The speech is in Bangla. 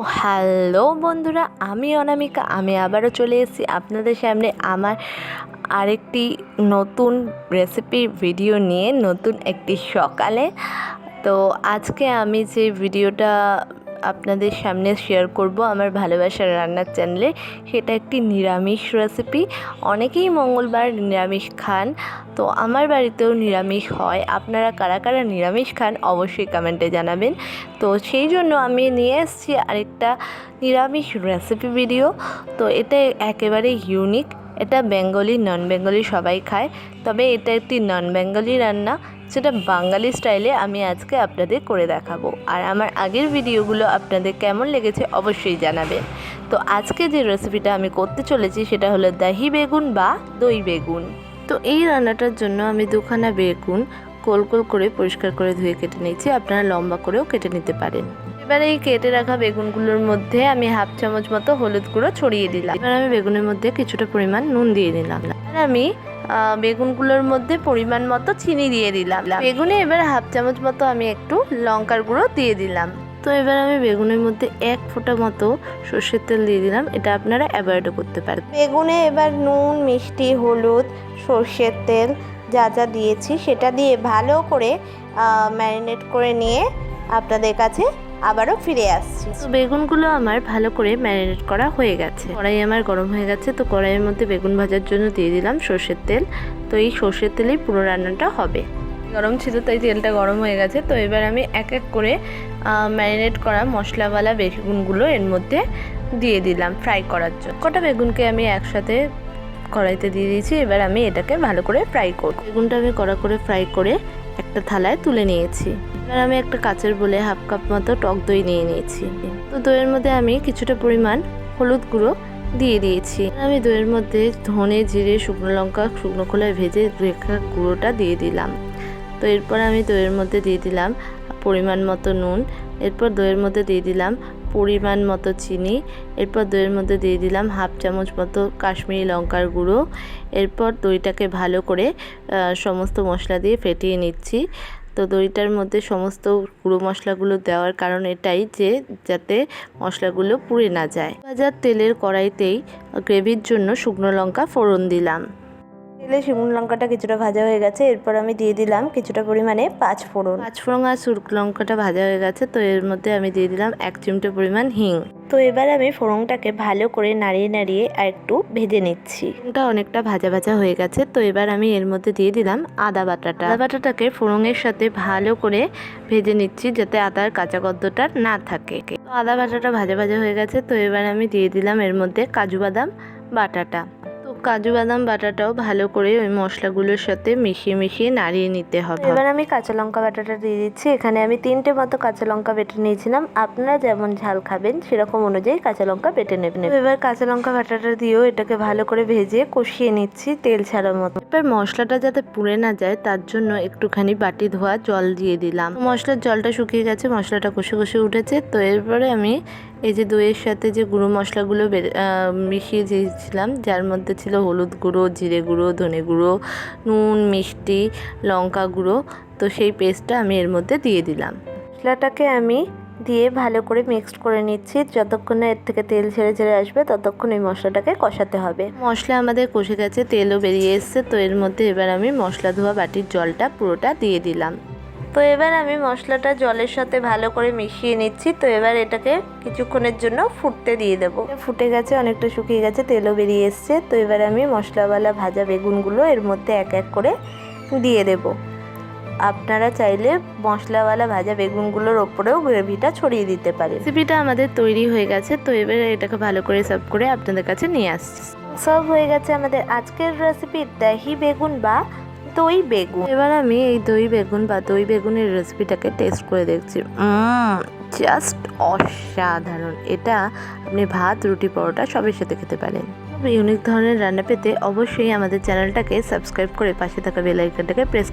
হ্যালো বন্ধুরা, আমি অনামিকা। আমি আবারও চলে এসেছি আপনাদের সামনে আমার আরেকটি নতুন রেসিপি ভিডিও নিয়ে, নতুন একটি সকালে। তো আজকে আমি যে ভিডিওটা আপনাদের সামনে শেয়ার করব আমার ভালোবাসার রান্নার চ্যানেলে, সেটা একটি নিরামিষ রেসিপি। অনেকেই মঙ্গলবার নিরামিষ খান, তো আমার বাড়িতেও নিরামিষ হয়। আপনারা কারা কারা নিরামিষ খান অবশ্যই কমেন্টে জানাবেন। তো সেই জন্য আমি নিয়ে এসেছি আরেকটা নিরামিষ রেসিপি ভিডিও। তো এটা একেবারে ইউনিক। এটা বেঙ্গলি, নন বেঙ্গলি সবাই খায়, তবে এটা একটি নন বেঙ্গলি রান্না, সেটা বাঙালি স্টাইলে আমি আজকে আপনাদের করে দেখাবো। আর আমার আগের ভিডিওগুলো আপনাদের কেমন লেগেছে অবশ্যই জানাবেন। তো আজকে যে রেসিপিটা আমি করতে চলেছি সেটা হলো দাহি বেগুন বা দই বেগুন। তো এই রান্নাটার জন্য আমি দুখানা বেগুন গোল গোল করে পরিষ্কার করে ধুয়ে কেটে নিয়েছি। আপনারা লম্বা করেও কেটে নিতে পারেন। এবার এই কেটে রাখা বেগুনগুলোর মধ্যে আমি হাফ চামচ মতো হলুদ গুঁড়ো ছড়িয়ে দিলাম। এবার আমি বেগুনের মধ্যে কিছুটা পরিমাণ নুন দিয়ে দিলাম। আর আমি বেগুনগুলোর মধ্যে পরিমাণ মতো চিনি দিয়ে দিলাম। বেগুনে এবার হাফ চামচ মতো আমি একটু লঙ্কার গুঁড়ো দিয়ে দিলাম। তো এবার আমি বেগুনের মধ্যে এক ফোঁটা মতো সর্ষের তেল দিয়ে দিলাম। এটা আপনারা অ্যাভয়েডও করতে পারেন। বেগুনে এবার নুন, মিষ্টি, হলুদ, সর্ষের তেল যা যা দিয়েছি সেটা দিয়ে ভালো করে ম্যারিনেট করে নিয়ে আপনাদের কাছে আবারও ফিরে আসছি। তো বেগুনগুলো আমার ভালো করে ম্যারিনেট করা হয়ে গেছে। কড়াই আমার গরম হয়ে গেছে। তো কড়াইয়ের মধ্যে বেগুন ভাজার জন্য দিয়ে দিলাম সর্ষের তেল। তো এই সর্ষের তেলেই পুরো রান্নাটা হবে। গরম ছিল তাই তেলটা গরম হয়ে গেছে। তো এবার আমি এক এক করে ম্যারিনেট করা মশলাওয়ালা বেগুনগুলো এর মধ্যে দিয়ে দিলাম ফ্রাই করার জন্য। কটা বেগুনকে আমি একসাথে কড়াইতে দিয়ে দিয়েছি। এবার আমি এটাকে ভালো করে ফ্রাই করব। বেগুনটা আমি কড়া করে ফ্রাই করে একটা থালায় তুলে নিয়েছি। এবার আমি একটা কাচের বলে হাফ কাপ মতো টক দই নিয়ে নিয়েছি। তো দইয়ের মধ্যে আমি কিছুটা পরিমাণ হলুদ গুঁড়ো দিয়ে দিয়েছি। আমি দইয়ের মধ্যে ধনে, জিরে, শুকনো লঙ্কা শুকনো খোলায় ভেজে রেখা গুঁড়োটা দিয়ে দিলাম। তো এরপর আমি দইয়ের মধ্যে দিয়ে দিলাম পরিমাণ মতো নুন। এরপর দইয়ের মধ্যে দিয়ে দিলাম পরিমাণ মতো চিনি। এরপর দইয়ের মধ্যে দিয়ে দিলাম হাফ চামচ মতো কাশ্মীরি লঙ্কার গুঁড়ো। এরপর দইটাকে ভালো করে সমস্ত মশলা দিয়ে ফেটিয়ে নিচ্ছি। তো দইটার মধ্যে সমস্ত গুঁড়ো মশলাগুলো দেওয়ার কারণ এটাই যে যাতে মশলাগুলো পুড়ে না যায়। ভাজার তেলের কড়াইতেই গ্রেভির জন্য শুকনো লঙ্কা ফোড়ন দিলাম। তেলে শুকনো লঙ্কাটা কিছুটা ভাজা হয়ে গেছে। এরপর আমি দিয়ে দিলাম কিছুটা পরিমাণে পাঁচফোড়ন আর শুকনো লঙ্কাটা ভাজা হয়ে গেছে। তো এর মধ্যে আমি দিয়ে দিলাম এক চিমটে পরিমাণ হিং। তো এবার আমি ফোড়নটাকে ভালো করে নাড়িয়ে নাড়িয়ে আর একটু ভেজে নিচ্ছি। ফোড়নটা অনেকটা ভাজা ভাজা হয়ে গেছে। তো এবার আমি এর মধ্যে দিয়ে দিলাম আদা বাটাটাকে ফোড়নের সাথে ভালো করে ভেজে নিচ্ছি যাতে আদার কাঁচা গন্ধটা না থাকে। তো আদা বাটাটা ভাজা ভাজা হয়ে গেছে। তো এবার আমি দিয়ে দিলাম এর মধ্যে কাজু বাদাম বাটাটা। কাজু বাদাম বাটাটাও ভালো করে ওই মশলাগুলোর সাথে মিশিয়ে নাড়িয়ে নিতে হবে। এবার আমি কাঁচা লঙ্কা বাটাটা দিয়ে দিচ্ছি। এখানে আমি 3টে মতো কাঁচা লঙ্কা বেটে নিয়েছিলাম। আপনারা যেমন ঝাল খাবেন সেরকম অনুযায়ী কাঁচা লঙ্কা বেটে নেবেন। এবার কাঁচা লঙ্কা বাটাটা দিয়েও এটাকে ভালো করে ভেজে কষিয়ে নিচ্ছি তেল ছাড়ার মতো। এবার মশলাটা যাতে পুড়ে না যায় তার জন্য একটুখানি বাটি ধোয়া জল দিয়ে দিলাম। মশলার জলটা শুকিয়ে গেছে, মশলাটা কষে কষে উঠেছে। তো এরপরে আমি এই যে দইয়ের সাথে যে গুঁড়ো মশলাগুলো মিশিয়ে দিয়েছিলাম, যার মধ্যে ছিল হলুদ গুঁড়ো, জিরে গুঁড়ো, ধনে গুঁড়ো, নুন, মিষ্টি, লঙ্কা গুঁড়ো, তো সেই পেস্টটা আমি এর মধ্যে দিয়ে দিলাম। মশলাটাকে আমি দিয়ে ভালো করে মিক্সড করে নিচ্ছি। যতক্ষণ না এর থেকে তেল ছেড়ে ছেড়ে আসবে ততক্ষণ এই মশলাটাকে কষাতে হবে। মশলা আমাদের কষে গেছে, তেলও বেরিয়ে এসছে। তো এর মধ্যে এবার আমি মশলা ধোয়া বাটির জলটা পুরোটা দিয়ে দিলাম। তো এবার আমি মশলাটা জলের সাথে ভালো করে মিশিয়ে নিচ্ছি। তো এবার এটাকে কিছুক্ষণের জন্য ফুটতে দিয়ে দেবো। ফুটে গেছে, অনেকটা শুকিয়ে গেছে, তেলও বেরিয়ে এসছে। তো এবার আমি মশলাওয়ালা ভাজা বেগুনগুলো এর মধ্যে এক এক করে দিয়ে দেব। আপনারা চাইলে মশলাওয়ালা ভাজা বেগুনগুলোর ওপরেও গ্রেভিটা ছড়িয়ে দিতে পারেন। রেসিপিটা আমাদের তৈরি হয়ে গেছে। তো এবার এটাকে ভালো করে সার্ভ করে আপনাদের কাছে নিয়ে আসছি। সার্ভ হয়ে গেছে আমাদের আজকের রেসিপি দাহি বেগুন বা দই বেগুন। এবার আমি এই দই বেগুন বা দই বেগুনের রেসিপিটাকে টেস্ট করে দেখছি। জাস্ট অসাধারণ। এটা আপনি ভাত, রুটি, পরোটা সবের সাথে খেতে পারেন। ইউনিক ধরনের রান্না পেতে অবশ্যই আমাদের চ্যানেলটাকে সাবস্ক্রাইব করে পাশে থাকা বেল আইকনটাকে প্রেস